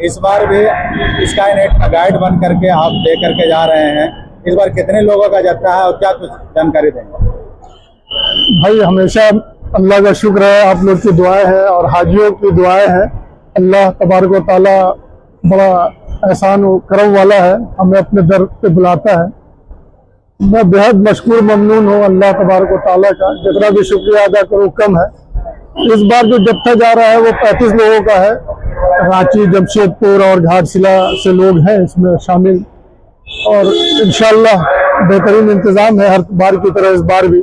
इस बार भी sky net का गाइड बन करके आप दे करके जा रहे हैं। इस बार कितने लोगों का जत्था है और क्या कुछ जानकारी देंगे? भाई हमेशा अल्लाह का शुक्र है, आप लोग की दुआएं हैं और हाजियों की दुआएं हैं। अल्लाह तबारक व तआला बड़ा एहसान और करम वाला है, हमें अपने दर पे बुलाता है। मैं बेहद मशकूर ममनून हूँ अल्लाह तबारक व तआला का, जितना भी शुक्रिया अदा करूँ कम है। इस बार जो जत्था जा रहा है वो 35 लोगों का है। रांची, जमशेदपुर और घाटशिला से लोग हैं इसमें शामिल, और इंशाअल्लाह बेहतरीन इंतजाम है हर बार की तरह इस बार भी।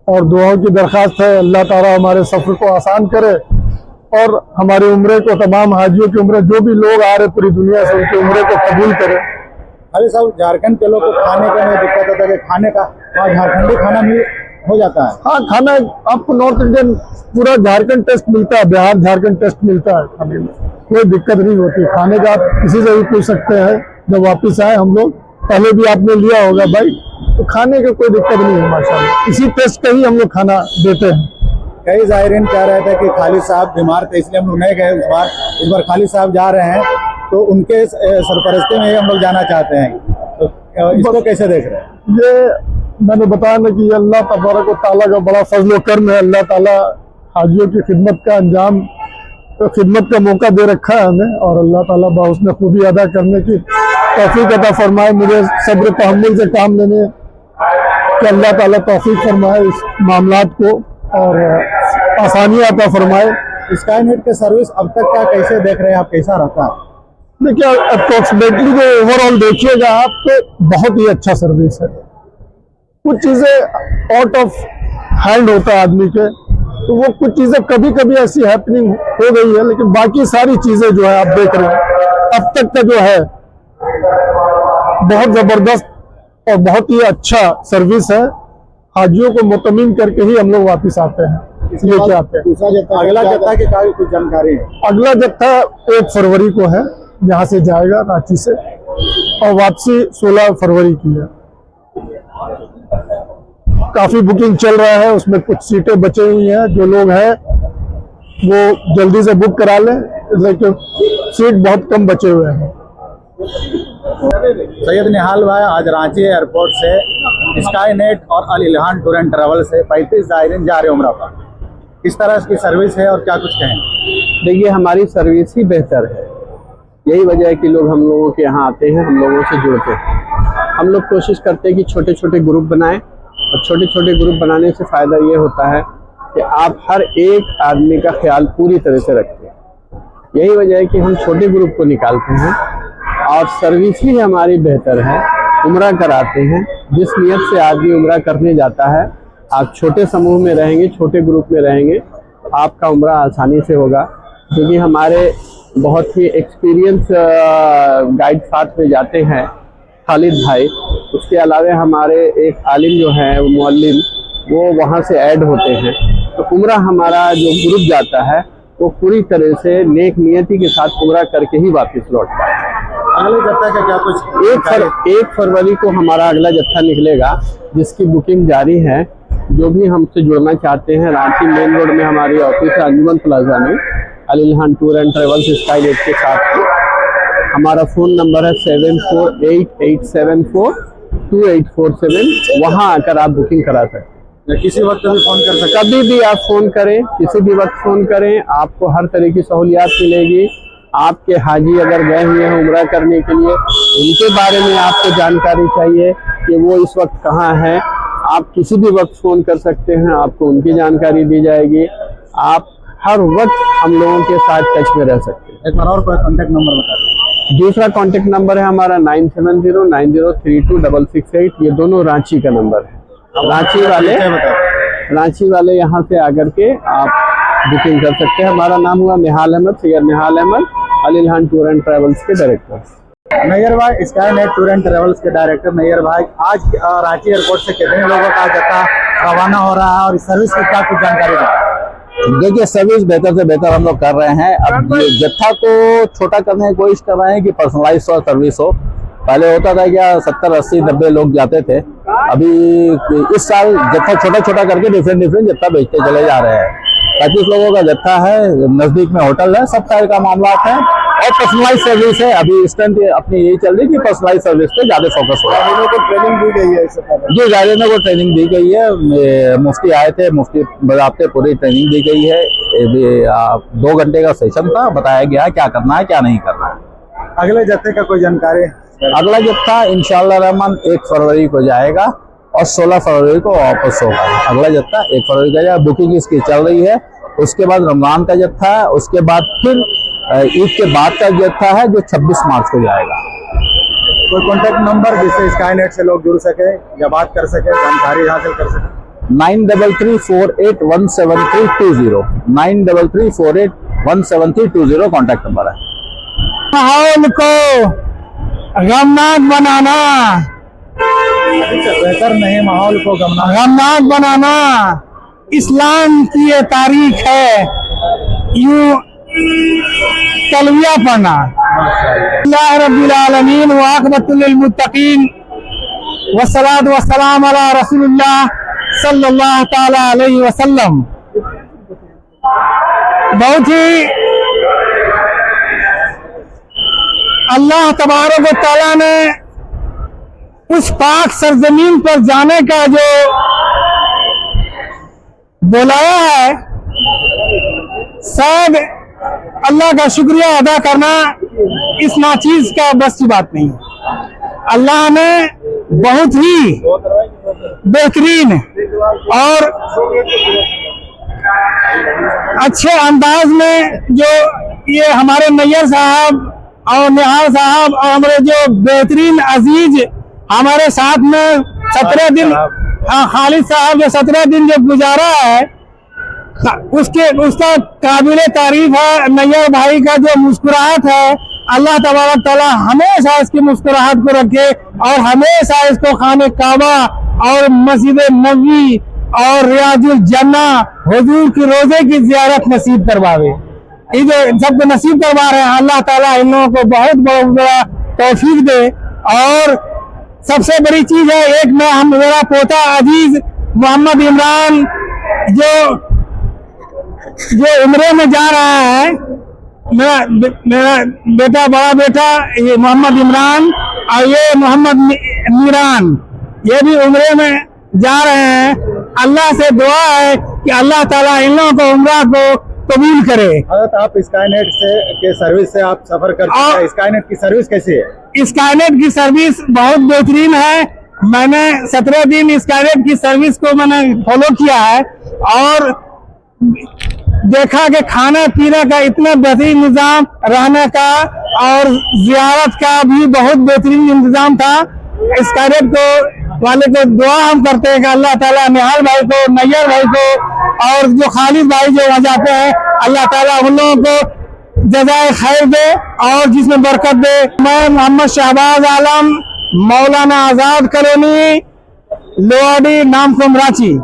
और दुआओं की दरख्वास्त है, अल्लाह ताला हमारे सफर को आसान करे और हमारी उम्रे को, तमाम हाजियों की उम्र, जो भी लोग आ रहे पूरी दुनिया से, उनकी उम्रे को कबूल करे। अरे साहब, झारखंड के लोग को खाने का में दिक्कत होता है कि खाने का वहाँ झारखंडी खाना मिल हो जाता है? हाँ, खाना आपको नॉर्थ इंडियन पूरा झारखंड टेस्ट मिलता है, बिहार झारखंड टेस्ट मिलता है खाने में, कोई दिक्कत नहीं होती खाने का। आप किसी से भी पूछ सकते हैं जब वापस आए हम लोग, पहले भी आपने लिया होगा भाई, तो खाने का कोई दिक्कत नहीं है माशाल्लाह। इसी टेस्ट का ही हम लोग खाना देते हैं। कई जायरीन कह रहे थे कि खालिद साहब बीमार थे इसलिए हम लोग नहीं गए इस बार खालिद साहब जा रहे हैं, तो उनके सरपरस्ती में ही हम लोग जाना चाहते हैं, तो इसको कैसे देख रहे हैं? ये मैंने बताया ना कि अल्लाह तबारक व तआला का बड़ा फजल करम है। अल्लाह ताला हाजियों की खिदमत का अंजाम, तो खिदमत का मौका दे रखा है हमें, और अल्लाह ताला बाहुस्न खूबी अदा करने की तौफीक अता फरमाए। मुझे सब्र तहम्मुल से काम लेने कि अल्लाह ताला तौफीक फरमाए इस मामलात को और आसानियाँ अता फरमाए। स्काई नेट के सर्विस अब तक का कैसे देख रहे हैं आप, कैसा रहता है? देखिए, अप्रोक्सीमेटली जो ओवरऑल देखिएगा आप, तो बहुत ही अच्छा सर्विस है। कुछ चीजें आउट ऑफ हैंड होता है आदमी के, तो वो कुछ चीजें कभी कभी ऐसी हैपनिंग हो गई है, लेकिन बाकी सारी चीजें जो है आप देख रहे हैं अब तक का जो है बहुत जबरदस्त और बहुत ही अच्छा सर्विस है। हाजियों को मुतमिन करके ही हम लोग वापिस आते हैं, लेके आते हैं। दूसरा जत्था, अगला जत्था की कुछ जानकारी है? अगला जत्था 1 फरवरी को है, यहाँ से जाएगा रांची से, और वापसी 16 फरवरी की है। काफी बुकिंग चल रहा है, उसमें कुछ सीटें बची हुई हैं। जो लोग हैं वो जल्दी से बुक करा लें, लेकिन सीट बहुत कम बचे हुए हैं। सैयद निहाल भाई, आज रांची एयरपोर्ट से स्काई नेट और अल इल्हान टूर एंड ट्रेवल से 35 जायरीन जा रहे उम्रा पर, किस तरह की सर्विस है और क्या कुछ कहें? देखिए, हमारी सर्विस ही बेहतर है, यही वजह है कि लोग हम लोगों के यहाँ आते हैं, हम लोगों से जुड़ते हैं। हम लोग कोशिश करते हैं कि छोटे छोटे ग्रुप बनाएं, और छोटे छोटे ग्रुप बनाने से फ़ायदा ये होता है कि आप हर एक आदमी का ख्याल पूरी तरह से रखते हैं। यही वजह है कि हम छोटे ग्रुप को निकालते हैं और सर्विस ही हमारी बेहतर है। उम्रा कराते हैं, जिस नियत से आदमी उम्रा करने जाता है, आप छोटे समूह में रहेंगे, छोटे ग्रुप में रहेंगे, आपका उम्रा आसानी से होगा। क्योंकि हमारे बहुत ही एक्सपीरियंस गाइड साथ में जाते हैं, खालिद भाई। उसके अलावा हमारे एक आलिम जो है वो मुअल्लिम, वो वहाँ से ऐड होते हैं। तो उम्रा हमारा जो ग्रुप जाता है वो पूरी तरह से नेक नियति के साथ उम्रा करके ही वापस लौटता है। अगले जत्था का क्या कुछ? 1 फरवरी को हमारा अगला जत्था निकलेगा, जिसकी बुकिंग जारी है। जो भी हमसे जुड़ना चाहते हैं, रांची मेन रोड में हमारी ऑफिस है, अंजुमन प्लाजा में, Al Ilhan tour and travels sky net के साथ। हमारा फ़ोन नंबर है 7488742847। वहाँ आकर आप बुकिंग करा सकते हैं। किसी वक्त भी फोन कर सकते? कभी भी आप फ़ोन करें, किसी भी वक्त फ़ोन करें, आपको हर तरह की सहूलियात मिलेगी। आपके हाजी अगर गए हुए हैं उम्रा करने के लिए, उनके बारे में आपको जानकारी चाहिए कि वो इस वक्त कहाँ हैं, आप किसी भी वक्त फ़ोन कर सकते हैं, आपको उनकी जानकारी दी जाएगी। आप हर वक्त हम लोगों के साथ टच में रह सकते हैं। एक बार और कोई कॉन्टेक्ट नंबर बता दें? दूसरा कॉन्टेक्ट नंबर है हमारा 9709032668। ये दोनों रांची का नंबर है। रांची वाले यहाँ से आकर के आप बुकिंग कर सकते हैं। हमारा नाम हुआ निहाल अहमद, सैयद निहाल अहमद, अल इल्हान टूर एंड ट्रेवल्स के डायरेक्टर। नैयर भाई, sky net tour and travels के डायरेक्टर नैयर भाई, आज रांची एयरपोर्ट से कितने लोगों का जत्था रवाना हो रहा है और इस सर्विस की क्या कुछ जानकारी दें? देखिए, सर्विस बेहतर से बेहतर हम लोग कर रहे हैं। अब ये जत्था को छोटा करने की कोशिश कर रहे हैं कि पर्सनलाइज सर्विस हो। पहले होता था क्या 70, 80, 90 लोग जाते थे। अभी इस साल जत्था छोटा छोटा करके डिफरेंट जत्था बेचते चले जा रहे हैं। 35 लोगों का जत्था है, नजदीक में होटल है, सब तरह का मामला है और पर्सनलाइज सर्विस है। अभी स्टंट अपनी यही चल रही है कि पर्सनलाइज सर्विस पे ज्यादा फोकस हो रहा है। को ट्रेनिंग दी गई है इससे पहले? जी, जाहिरीनों को ट्रेनिंग दी गई है। मुफ्ती आए थे, मुफ्ती बजाते पूरी ट्रेनिंग दी गई है। 2 घंटे का सेशन था, बताया गया क्या करना है क्या नहीं करना है। अगले जत्थे का कोई जानकारी? अगला जत्था इंशाअल्लाह रहमान 1 फरवरी को जाएगा और 16 फरवरी को वापस होगा। अगला जत्था 1 फरवरी का जाएगा, बुकिंग इसकी चल रही है। उसके बाद रमजान का जत्था है, उसके बाद फिर ईद के बाद का जत्था है जो 26 मार्च को जाएगा। कोई कॉन्टेक्ट नंबर जिससे स्काईनेट से लोग जुड़ सके या बात कर सके, जानकारी हासिल कर सके? 9334817320 9334817320 कॉन्टेक्ट नंबर है। माहौल को गमनाक बनाना, बेहतर नहीं, माहौल को गमनाक बनाना इस्लाम की ये तारीख है। यूं तलविया पढ़ना। अल्लाह रब्बिल आलमीन व आक़िबतुल लिल मुत्तक़ीन वस्सलातु वस्सलाम अला रसूलिल्लाह सल्लल्लाहु ताला अलैहि वसल्लम। बहुत ही अल्लाह तबारक व तआला ने उस पाक सरजमीन पर जाने का जो बुलाया है, शायद अल्लाह का शुक्रिया अदा करना इस नाचीज का बस की बात नहीं। अल्लाह ने बहुत ही बेहतरीन और अच्छे अंदाज में जो ये हमारे नैयर साहब और निहाल साहब और हमारे जो बेहतरीन अजीज हमारे साथ में 17 दिन, हाँ खालिद साहब जो 17 दिन जो गुजारा है, उसका काबिले तारीफ है। नैयर भाई का जो मुस्कुराहट है, अल्लाह तबारक तआला हमेशा इसकी मुस्कुराहट को रखे और हमेशा इसको खाने काबा और मस्जिद नबवी और रियाजुल जन्ना हुजूर की रोजे की जियारत नसीब करवावे। ये जो सबको नसीब करवा रहे हैं, अल्लाह ताला इन लोगों को बहुत बड़ा तौफीक दे। और सबसे बड़ी चीज है, एक मैं मेरा पोता अजीज मोहम्मद इमरान जो उम्रे में जा रहा है, मेरा बेटा, बड़ा बेटा ये मोहम्मद इमरान और ये मोहम्मद मीरान, ये भी उम्रे में जा रहे हैं। अल्लाह से दुआ है कि अल्लाह ताला इन लोगों को उम्रा को कबूल करे। आप स्काईनेट के सर्विस से आप सफर करते हैं, स्काईनेट की सर्विस कैसी है? स्काईनेट की सर्विस बहुत बेहतरीन है। मैंने 17 दिन स्काईनेट की सर्विस को मैंने फॉलो किया है और देखा कि खाने पीने का इतना बेहतरीन निजाम, रहने का और जियारत का भी बहुत बेहतरीन इंतजाम था। स्काईनेट को वाले को दुआ हम करते हैं कि अल्लाह ताला निहाल भाई को, नैयर भाई को और जो खालिद भाई जो वहाँ जाते हैं, अल्लाह ताला उन लोगों को जज़ाए खैर दे और जिसमें बरकत दे। मैं मोहम्मद शहबाज आलम, मौलाना आजाद कॉलोनी, लोहाडी, नामकुम, रांची।